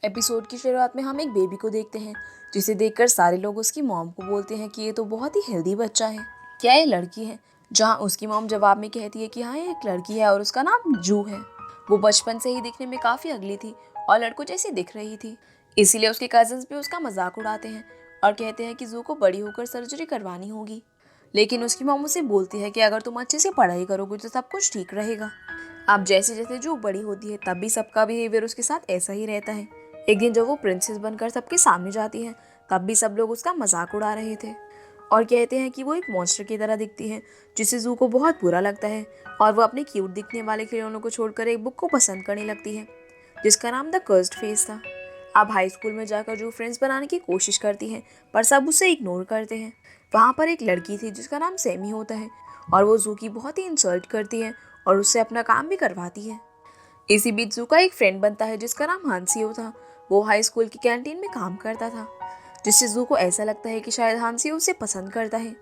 Episode की शुरुआत में हम एक बेबी को देखते हैं जिसे देखकर सारे लोग उसकी मॉम को बोलते हैं कि ये तो बहुत ही हेल्दी बच्चा है। क्या ये लड़की है? जहाँ उसकी मॉम जवाब में कहती है कि हाँ, ये एक लड़की है और उसका नाम जू है। वो बचपन से ही दिखने में काफ़ी अगली थी और लड़कों जैसी दिख रही थी, इसीलिए उसके कजन्स भी उसका मजाक उड़ाते हैं और कहते हैं कि जू को बड़ी होकर सर्जरी करवानी होगी। लेकिन उसकी मॉम उसे बोलती है कि अगर तुम अच्छे से पढ़ाई करोगे तो सब कुछ ठीक रहेगा। अब जैसे जैसे जू बड़ी होती है तब भी सबका बिहेवियर उसके साथ ऐसा ही रहता है। एक दिन जब वो प्रिंसेस बनकर सबके सामने जाती है तब भी सब लोग उसका मजाक उड़ा रहे थे और कहते हैं कि वो एक मॉन्स्टर की तरह दिखती है, जिससे जू को बहुत बुरा लगता है और वो अपने क्यूट दिखने वाले खिलौनों को छोड़कर एक बुक को पसंद करने लगती है जिसका नाम द कर्स्ड फेस था। अब हाई स्कूल में जाकर जू फ्रेंड्स बनाने की कोशिश करती है पर सब उसे इग्नोर करते हैं। वहाँ पर एक लड़की थी जिसका नाम सैमी होता है और वो जू की बहुत ही इंसल्ट करती है और उससे अपना काम भी करवाती है। इसी बीच जू का एक फ्रेंड बनता है जिसका नाम हांसियो था। वो हाई स्कूल की कैंटीन में काम करता था, जिससे जू को ऐसा लगता है कि शायद हांसियो उसे पसंद करता है।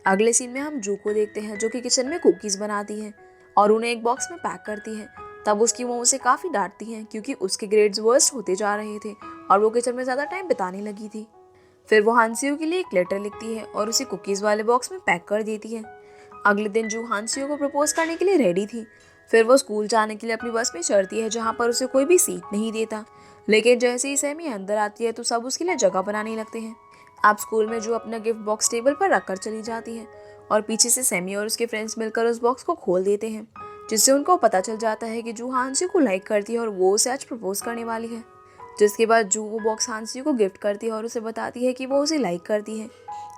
अगले सीन में हम जू को देखते हैं जो कि किचन में कुकीज़ बनाती है और उन्हें एक बॉक्स में पैक करती है। तब उसकी मॉम उसे काफ़ी डांटती है क्योंकि उसके ग्रेड्स वर्स्ट होते जा रहे थे और वो किचन में ज़्यादा टाइम बिताने लगी थी। फिर वो हांसियो के लिए एक लेटर लिखती है और उसे कुकीज़ वाले बॉक्स में पैक कर देती है। अगले दिन जू हांसियो को प्रपोज करने के लिए रेडी थी। फिर वो स्कूल जाने के लिए अपनी बस में चढ़ती है जहाँ पर उसे कोई भी सीट नहीं देता, लेकिन जैसे ही सैमी अंदर आती है तो सब उसके लिए जगह बनाने लगते हैं। अब स्कूल में जू अपना गिफ्ट बॉक्स टेबल पर रखकर चली जाती है और पीछे से सैमी और उसके फ्रेंड्स मिलकर उस बॉक्स को खोल देते हैं, जिससे उनको पता चल जाता है कि जू हांसियो को लाइक करती है और वो उसे आज प्रपोज करने वाली है। जिसके बाद जू वो बॉक्स हांसियो को गिफ्ट करती है और उसे बताती है कि वो उसे लाइक करती है।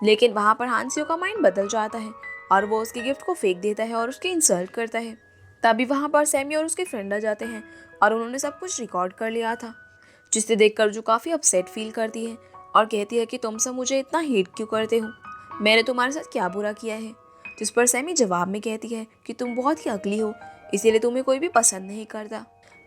लेकिन वहाँ पर हांसियो का माइंड बदल जाता है और वो उसके गिफ्ट को फेंक देता है और उसकी इंसल्ट करता है। तभी वहाँ पर सैमी और उसके फ्रेंड आ जाते हैं और उन्होंने सब कुछ रिकॉर्ड कर लिया था, जिसे देखकर जो काफ़ी अपसेट फील करती है और कहती है कि तुम सब मुझे इतना हेट क्यों करते हो, मैंने तुम्हारे साथ क्या बुरा किया है। जिस पर सैमी जवाब में कहती है कि तुम बहुत ही अगली हो, इसीलिए तुम्हें कोई भी पसंद नहीं करता।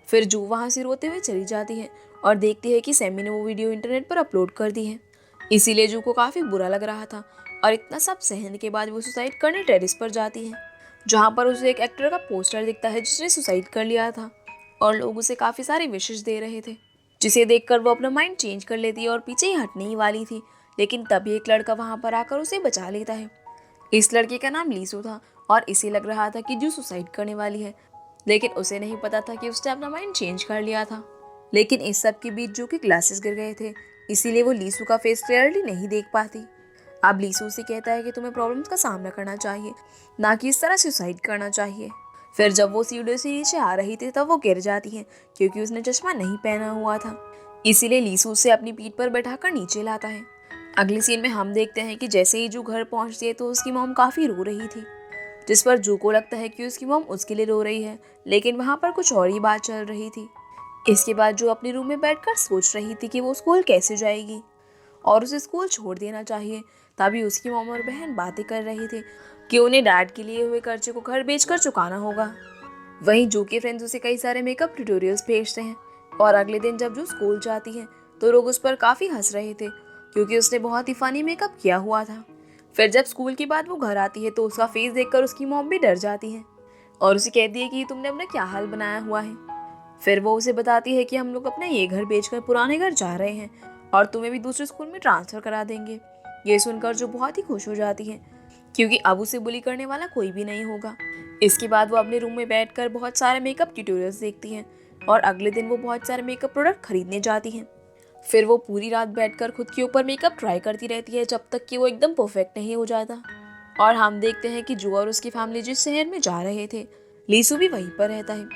फिर जू वहाँ से रोते हुए चली जाती है और देखती है कि सैमी ने वो वीडियो इंटरनेट पर अपलोड कर दी है। इसीलिए जू को काफ़ी बुरा लग रहा था और इतना सब सहने के बाद वो सुसाइड करने टेरेस पर जाती है, जहाँ पर उसे एक एक्टर का पोस्टर दिखता है जिसने सुसाइड कर लिया था और लोग उसे काफ़ी सारे विशेष दे रहे थे, जिसे देखकर वो अपना माइंड चेंज कर लेती है और पीछे ही हटने ही वाली थी। लेकिन तभी एक लड़का वहाँ पर आकर उसे बचा लेता है। इस लड़के का नाम लीसू था और इसे लग रहा था कि जू सुसाइड करने वाली है, लेकिन उसे नहीं पता था कि उसने अपना माइंड चेंज कर लिया था। लेकिन इस सब के बीच जू के ग्लासेस गिर गए थे, इसीलिए वो लीसू का फेस क्लियरली नहीं देख पाती। अब लीसू से कहता है कि तुम्हें प्रॉब्लम्स का सामना करना चाहिए, ना कि इस तरह सुसाइड करना चाहिए। फिर जब वो सीढ़ियों से नीचे आ रही थी तब वो गिर जाती है क्योंकि उसने चश्मा नहीं पहना हुआ था, इसीलिए लीसू उसे अपनी पीठ पर बैठाकर नीचे लाता है। अगले सीन में हम देखते हैं कि जैसे ही जू घर पहुंचती है तो उसकी मॉम काफ़ी रो रही थी, जिस पर जू को लगता है कि उसकी मॉम उसके लिए रो रही है, लेकिन वहाँ पर कुछ और ही बात चल रही थी। इसके बाद जो अपने रूम में बैठकर सोच रही थी कि वो स्कूल कैसे जाएगी और उसे स्कूल छोड़ देना चाहिए, तभी उसकी मॉम और बहन बातें कर रही थी कि उन्हें डैड के लिए हुए कर्जे को घर बेचकर चुकाना होगा। वहीं जू के फ्रेंड्स उसे कई सारे मेकअप ट्यूटोरियल्स भेजते हैं और अगले दिन जब जू स्कूल जाती है तो लोग उस पर काफ़ी हंस रहे थे क्योंकि उसने बहुत ही फनी मेकअप किया हुआ था। फिर जब स्कूल के बाद वो घर आती है तो उसका फेस देखकर उसकी मॉम भी डर जाती है और उसे कहती है कि तुमने अपना क्या हाल बनाया हुआ है। फिर वो उसे बताती है कि हम लोग अपना ये घर बेचकर पुराने घर जा रहे हैं और तुम्हें भी दूसरे स्कूल में ट्रांसफ़र करा देंगे। ये सुनकर जो बहुत ही खुश हो जाती है क्योंकि अब उसे बुली करने वाला कोई भी नहीं होगा। इसके बाद वो अपने रूम में बैठकर बहुत सारे मेकअप ट्यूटोरियल्स देखती हैं और अगले दिन वो बहुत सारे मेकअप प्रोडक्ट खरीदने जाती हैं। फिर वो पूरी रात बैठकर खुद के ऊपर मेकअप ट्राई करती रहती है जब तक कि वो एकदम परफेक्ट नहीं हो जाता। और हम देखते हैं कि जू और उसकी फैमिली जिस शहर में जा रहे थे, लीसू भी वहीं पर रहता है।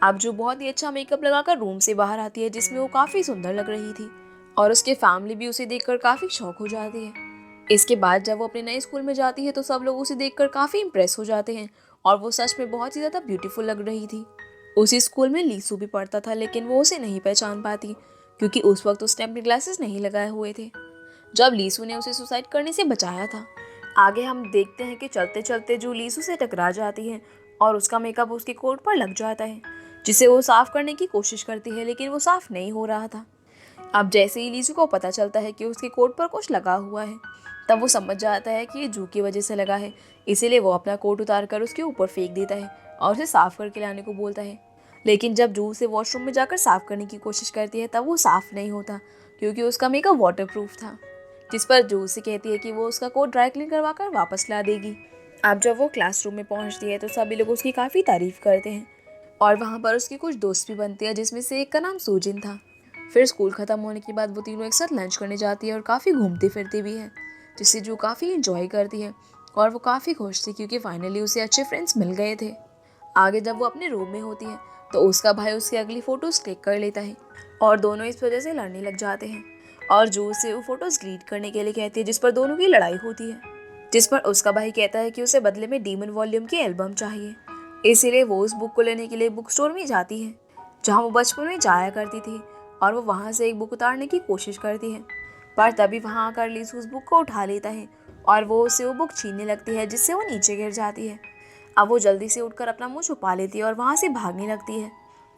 अब जो बहुत ही अच्छा मेकअप लगाकर रूम से बाहर आती है जिसमें वो काफ़ी सुंदर लग रही थी और उसके फैमिली भी उसे देखकर काफ़ी शौक हो जाती है। इसके बाद जब वो अपने नए स्कूल में जाती है तो सब लोग उसे देखकर काफ़ी इम्प्रेस हो जाते हैं और वो सच में बहुत ही ज़्यादा ब्यूटीफुल लग रही थी। उसी स्कूल में लीसू भी पढ़ता था, लेकिन वो उसे नहीं पहचान पाती क्योंकि उस वक्त उसने अपने ग्लासेस नहीं लगाए हुए थे जब लीसू ने उसे सुसाइड करने से बचाया था। आगे हम देखते हैं कि चलते चलते जो लीसू से टकरा जाती है और उसका मेकअप उसके कोट पर लग जाता है, जिसे वो साफ करने की कोशिश करती है लेकिन वो साफ नहीं हो रहा था। अब जैसे ही लीसू को पता चलता है कि उसके कोट पर कुछ लगा हुआ है, तब वो समझ जाता है कि ये जू की वजह से लगा है, इसीलिए वो अपना कोट उतार कर उसके ऊपर फेंक देता है और उसे साफ करके लाने को बोलता है। लेकिन जब जू उसे वॉशरूम में जाकर साफ करने की कोशिश करती है तब वो साफ नहीं होता क्योंकि उसका मेकअप वाटरप्रूफ था। जिस पर जू उसे कहती है कि वो उसका कोट ड्राई क्लीन करवा कर वापस ला देगी। अब जब वो क्लासरूम में पहुंचती है तो सभी लोग उसकी काफ़ी तारीफ करते हैं और वहाँ पर उसकी कुछ दोस्त भी बनती है जिसमें से एक का नाम सूजिन था। फिर स्कूल ख़त्म होने के बाद वो तीनों एक साथ लंच करने जाती है और काफ़ी घूमती फिरती भी है, जिससे जो काफ़ी इंजॉय करती है और वो काफ़ी खुश थी क्योंकि फाइनली उसे अच्छे फ्रेंड्स मिल गए थे। आगे जब वो अपने रूम में होती है तो उसका भाई उसकी अगली फ़ोटोज़ क्लिक कर लेता है और दोनों इस वजह से लड़ने लग जाते हैं और जो उसे वो फ़ोटोज़ डिलीट करने के लिए कहती है, जिस पर दोनों की लड़ाई होती है। जिस पर उसका भाई कहता है कि उसे बदले में डीमन वॉल्यूम की एल्बम चाहिए, इसीलिए वो उस बुक को लेने के लिए बुक स्टोर में जाती है जहाँ वो बचपन में जाया करती थी और वो वहाँ से एक बुक उतारने की कोशिश करती है। पर तभी वहाँ आकर लीसू उस बुक को उठा लेता है और वो उसे वो बुक छीनने लगती है, जिससे वो नीचे गिर जाती है। अब वो जल्दी से उठकर अपना मुंह छुपा लेती है और वहाँ से भागने लगती है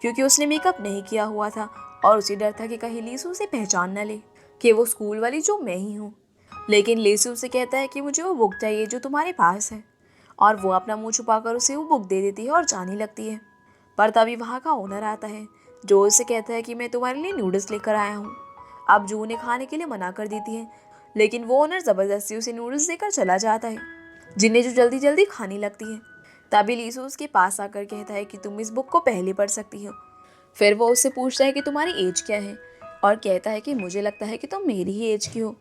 क्योंकि उसने मेकअप नहीं किया हुआ था और उसे डर था कि कहीं लीसू उसे पहचान न ले कि वो स्कूल वाली जो मैं ही हूँ। लेकिन लीसू उसे कहता है कि मुझे वो बुक चाहिए जो तुम्हारे पास है और वो अपना मुंह छुपाकर उसे वो बुक दे देती है और जाने लगती है। पर तभी वहाँ का ओनर आता है जो उसे कहता है कि मैं तुम्हारे लिए नूडल्स लेकर आया हूँ। अब जू ने खाने के लिए मना कर देती है लेकिन वो ओनर ज़बरदस्ती उसे नूडल्स देकर चला जाता है जिन्हें जो जल्दी जल्दी खाने लगती है। तभी लीसू उसके पास आकर कहता है कि तुम इस बुक को पहले पढ़ सकती हो। फिर वो उससे पूछता है कि तुम्हारी एज क्या है और कहता है कि मुझे लगता है कि तुम मेरी ही एज की हो।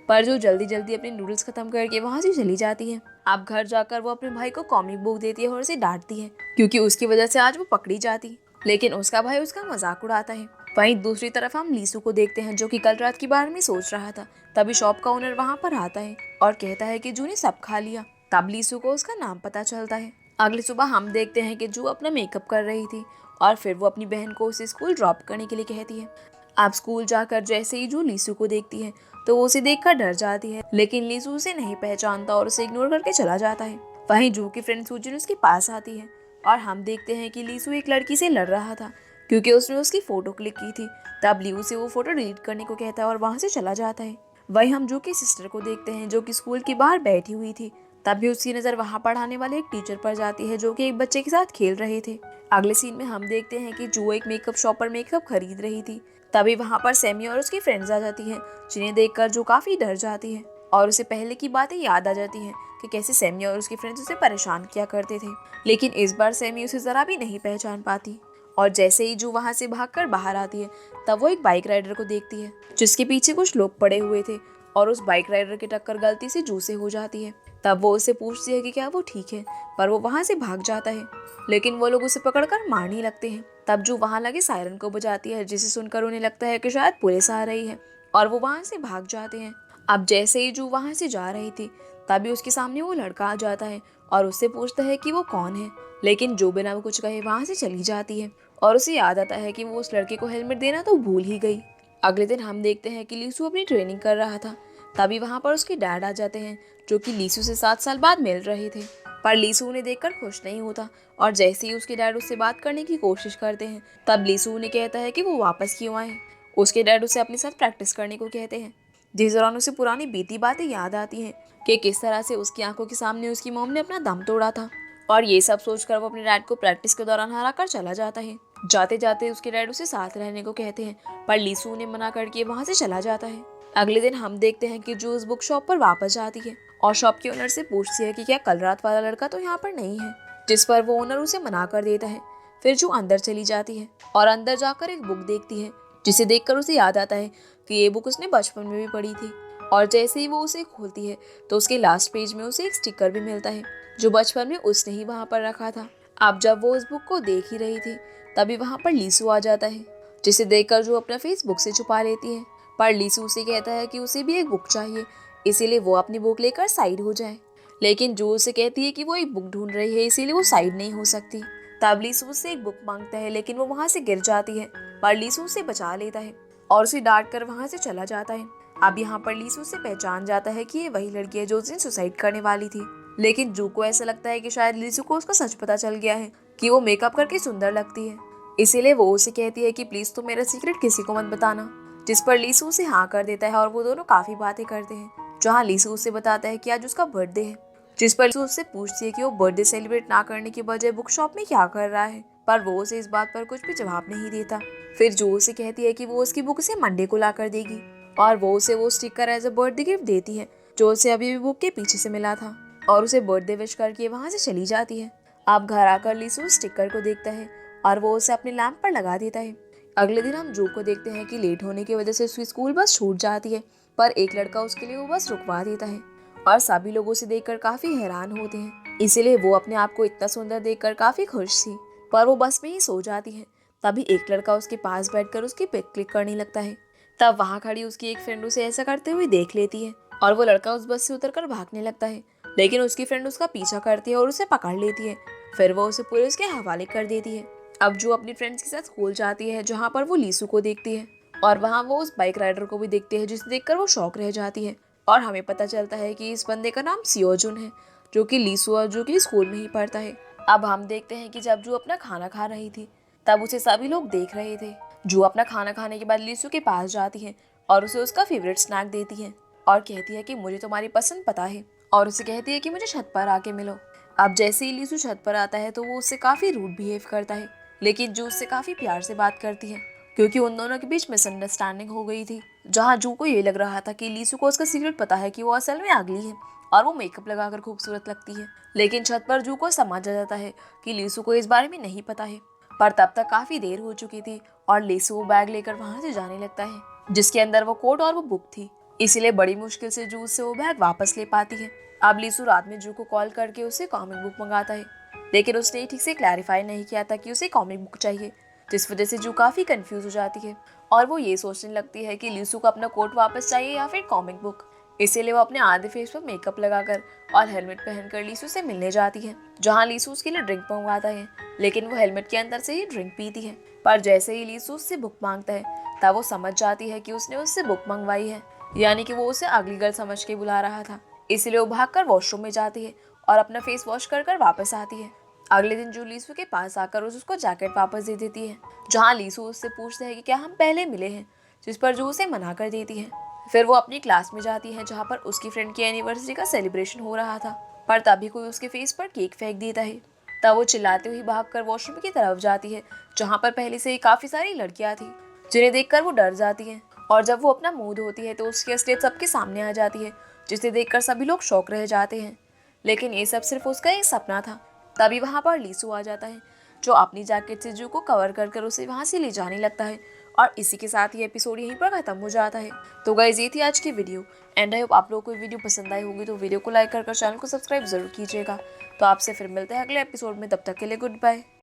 पर जो जल्दी जल्दी अपने नूडल्स खत्म करके वहाँ से चली जाती है। अब घर जाकर वो अपने भाई को कॉमिक बुक देती है और उसे डांटती है क्योंकि उसकी वजह से आज वो पकड़ी जाती, लेकिन उसका भाई उसका मजाक उड़ाता है। वहीं दूसरी तरफ हम लीसू को देखते हैं जो कि कल रात के बारे में सोच रहा था। तभी शॉप का ओनर वहाँ पर आता है और कहता है कि जू ने सब खा लिया। तब लीसू को उसका नाम पता चलता है। अगली सुबह हम देखते हैं कि जू अपना मेकअप कर रही थी और फिर वो अपनी बहन को उसे स्कूल ड्रॉप करने के लिए कहती है। अब स्कूल जाकर जैसे ही जू लीसू को देखती है तो वो उसे देखकर डर जाती है, लेकिन लीसू उसे नहीं पहचानता और उसे इग्नोर करके चला जाता है। वहीं जू की फ्रेंड सूजिन उसके पास आती है और हम देखते हैं कि लीसू एक लड़की से लड़ रहा था क्योंकि उसने उसकी फोटो क्लिक की थी। तब लीसू से वो फोटो डिलीट करने को कहता है और वहाँ से चला जाता है। वहीं हम जू की सिस्टर को देखते हैं जो कि स्कूल के बाहर बैठी हुई थी। तभी उसकी नज़र वहाँ पढ़ाने वाले एक टीचर पर जाती है जो कि एक बच्चे के साथ खेल रहे थे। अगले सीन में हम देखते हैं कि जू एक मेकअप शॉप पर मेकअप खरीद रही थी। तभी वहाँ पर सैमी और उसकी फ्रेंड्स आ जाती हैं जिन्हें देखकर जो काफ़ी डर जाती है और उसे पहले की बातें याद आ जाती हैं कि कैसे सैमी और उसकी फ्रेंड्स उसे परेशान किया करते थे। लेकिन इस बार सैमी उसे ज़रा भी नहीं पहचान पाती और जैसे ही जू वहाँ से भागकर बाहर आती है तब वो एक बाइक राइडर को देखती है जिसके पीछे कुछ लोग पड़े हुए थे और उस बाइक राइडर की टक्कर गलती से जू से हो जाती है। तब वो उससे पूछती है कि क्या वो ठीक है, पर वो वहाँ से भाग जाता है लेकिन वो लोग उसे पकड़कर मारने लगते हैं। तब जू वहाँ लगे सायरन को बजाती है जिसे सुनकर उन्हें लगता है कि शायद पुलिस आ रही है और वो वहाँ से भाग जाते हैं। अब जैसे ही जू वहाँ से जा रही थी तभी उसके सामने वो लड़का आ जाता है और उससे पूछता है कि वो कौन है, लेकिन जो बिना कुछ कहे वहाँ से चली जाती है और उसे याद आता है कि वो उस लड़के को हेलमेट देना तो भूल ही गई। अगले दिन हम देखते हैं कि लीसू अपनी ट्रेनिंग कर रहा था। तभी वहाँ पर उसके डैड आ जाते हैं जो कि लीसू से 7 साल बाद मिल रहे थे, पर लीसू उन्हें देखकर खुश नहीं होता और जैसे ही उसके डैड उससे बात करने की कोशिश करते हैं तब लीसू उन्हें कहता है कि वो वापस क्यों आए। उसके डैड उसे अपने साथ प्रैक्टिस करने को कहते हैं, जिस दौरान उसे पुरानी बीती बातें याद आती हैं कि किस तरह से उसकी आंखों के सामने उसकी मॉम ने अपना दम तोड़ा था। और ये सब सोचकर वो अपने डैड को प्रैक्टिस के दौरान हरा कर चला जाता है। जाते जाते उसके डैड उसे साथ रहने को कहते हैं, पर लीसू उन्हें मना करके वहाँ से चला जाता है। अगले दिन हम देखते हैं कि जू उस बुक शॉप पर वापस जाती है और शॉप के ओनर से पूछती है कि क्या कल रात वाला लड़का तो यहाँ पर नहीं है, जिस पर वो ओनर उसे मना कर देता है। फिर जू अंदर चली जाती है और अंदर जाकर एक बुक देखती है जिसे देखकर उसे याद आता है कि ये बुक उसने बचपन में भी पढ़ी थी। और जैसे ही वो उसे खोलती है तो उसके लास्ट पेज में उसे एक स्टिकर भी मिलता है जो बचपन में उसने ही वहाँ पर रखा था। अब जब वो उस बुक को देख ही रही थी तभी वहाँ पर लीसू आ जाता है जिसे देखकर जो अपना फेस बुक से छुपा लेती है। पर लीसू उसे कहता है कि उसे भी एक बुक चाहिए, इसीलिए वो अपनी बुक लेकर साइड हो जाए। लेकिन जो उसे कहती है कि वो एक बुक ढूंढ रही है इसीलिए वो साइड नहीं हो सकती। तब लीसू उससे एक बुक मांगता है लेकिन वो वहाँ से गिर जाती है, पर लीसू उसे बचा लेता है और उसे डांट कर वहाँ से चला जाता है। अब यहाँ पर लीसू उसे पहचान जाता है कि ये वही लड़की है जो उस दिन सुसाइड करने वाली थी। लेकिन जू को ऐसा लगता है कि शायद लीसू को उसका सच पता चल गया है कि वो मेकअप करके सुंदर लगती है, इसीलिए वो उसे कहती है कि प्लीज तुम मेरा सीक्रेट किसी को मत बताना। जिस पर लीसू उसे हाँ कर देता है और वो दोनों काफी बातें करते हैं, जहाँ लीसू उसे बताता है कि आज उसका बर्थडे है। जिस पर लीसू उससे पूछती है कि वो बर्थडे सेलिब्रेट ना करने के बजाय बुक शॉप में क्या कर रहा है, पर वो उसे इस बात पर कुछ भी जवाब नहीं देता। फिर जो उसे कहती है कि वो उसकी बुक उसे मंडे को ला कर देगी और वो उसे वो sticker as a birthday gift देती है जो उसे अभी भी बुक के पीछे से मिला था, और उसे बर्थडे विश करके वहाँ से चली जाती है। अब घर आकर लीसू स्टिकर को देखता है और वो उसे अपने लैंप पर लगा देता है। अगले दिन हम जो को देखते हैं कि लेट होने की वजह से उसकी स्कूल बस छूट जाती है, पर एक लड़का उसके लिए वो बस रुकवा देता है और सभी लोग उसे देखकर काफी हैरान होते हैं। इसीलिए वो अपने आप को इतना सुंदर देखकर काफी खुश थी, पर वो बस में ही सो जाती है। तभी एक लड़का उसके पास बैठकर उसकी पिक क्लिक करने लगता है। तब वहाँ खड़ी उसकी एक फ्रेंड उसे ऐसा करते हुए देख लेती है और वो लड़का उस बस से उतरकर भागने लगता है, लेकिन उसकी फ्रेंड उसका पीछा करती है और उसे पकड़ लेती है। फिर वो उसे पुलिस के हवाले कर देती है। अब जो अपनी फ्रेंड्स के साथ स्कूल जाती है जहाँ पर वो लीसू को देखती है और वहाँ वो उस बाइक राइडर को भी देखती है जिसे देखकर वो शॉक रह जाती है। और हमें पता चलता है कि इस बंदे का नाम सियोजुन है जो कि लीसू और जो कि स्कूल में ही पढ़ता है। अब हम देखते हैं कि जब जो अपना खाना खा रही थी तब उसे सभी लोग देख रहे थे। जो अपना खाना खाने के बाद लीसू के पास जाती है और उसे उसका फेवरेट स्नैक देती है और कहती है कि मुझे तुम्हारी पसंद पता है, और उसे कहती है कि मुझे छत पर आके मिलो। अब जैसे ही लीसू छत पर आता है तो वो उससे काफी रूड बिहेव करता है, लेकिन जो उससे काफी प्यार से बात करती है क्योंकि उन दोनों के बीच मिसअंडरस्टैंडिंग हो गई थी। जहाँ जू को ये लग रहा था कि लीसू को उसका सीक्रेट पता है कि वो असल में अगली है और वो मेकअप लगाकर खूबसूरत लगती है, लेकिन छत पर जू को समझ आ जाता है कि लीसू को इस बारे में नहीं पता है। पर तब तक काफी देर हो चुकी थी और लीसू वो बैग लेकर वहां से जाने लगता है जिसके अंदर वो कोट और वो बुक थी। इसीलिए बड़ी मुश्किल से जू से वो बैग वापस ले पाती है। अब लीसू रात में जू को कॉल करके उसे कॉमिक बुक मंगाता है, लेकिन उसने ठीक से क्लैरिफाई नहीं किया था कि उसे कॉमिक बुक चाहिए, जिस वजह से जू काफी कंफ्यूज हो जाती है और वो ये सोचने लगती है कि लीसू को अपना कोट वापस चाहिए या फिर कॉमिक बुक। इसीलिए वो अपने आधे फेस पर मेकअप लगाकर और हेलमेट पहनकर लीसू से मिलने जाती है, जहाँ लीसू उसके लिए ड्रिंक मंगवाता है, लेकिन वो हेलमेट के अंदर से ही ड्रिंक पीती है। पर जैसे ही लीसू उससे बुक मांगता है तब वो समझ जाती है कि उसने उससे बुक मंगवाई है, यानी कि वो उसे अगली गर्ल समझ के बुला रहा था। इसलिए वो भागकर वॉशरूम में जाती है और अपना फेस वॉश कर वापस आती है। अगले दिन जो लीसू के पास आकर उसको जैकेट वापस दे देती है, जहाँ लीसू उससे पूछता है कि क्या हम पहले मिले हैं, जिस पर जो उसे मना कर देती है। फिर वो अपनी क्लास में जाती है जहाँ पर उसकी फ्रेंड की एनिवर्सरी का सेलिब्रेशन हो रहा था, पर तभी कोई उसके फेस पर केक फेंक देता है। तब वो चिल्लाते हुए भागकर वॉशरूम की तरफ जाती है जहाँ पर पहले से ही काफी सारी लड़कियां थी, जिन्हें देखकर वो डर जाती है। और जब वो अपना मुंह धोती है तो उसकी असलियत सबके सामने आ जाती है, जिसे देखकर सभी लोग शॉक रह जाते हैं, लेकिन ये सब सिर्फ उसका एक सपना था। तभी वहाँ पर लीसू आ जाता है जो अपनी जैकेट से जू को कवर कर उसे वहाँ से ले जाने लगता है, और इसी के साथ ये एपिसोड यहीं पर खत्म हो जाता है। तो गाइस ये थी आज की वीडियो एंड आई होप आप लोगों को वीडियो पसंद आई होगी, तो वीडियो को लाइक कर चैनल को सब्सक्राइब जरूर कीजिएगा। तो आपसे फिर मिलते हैं अगले एपिसोड में, तब तक के लिए गुड बाय।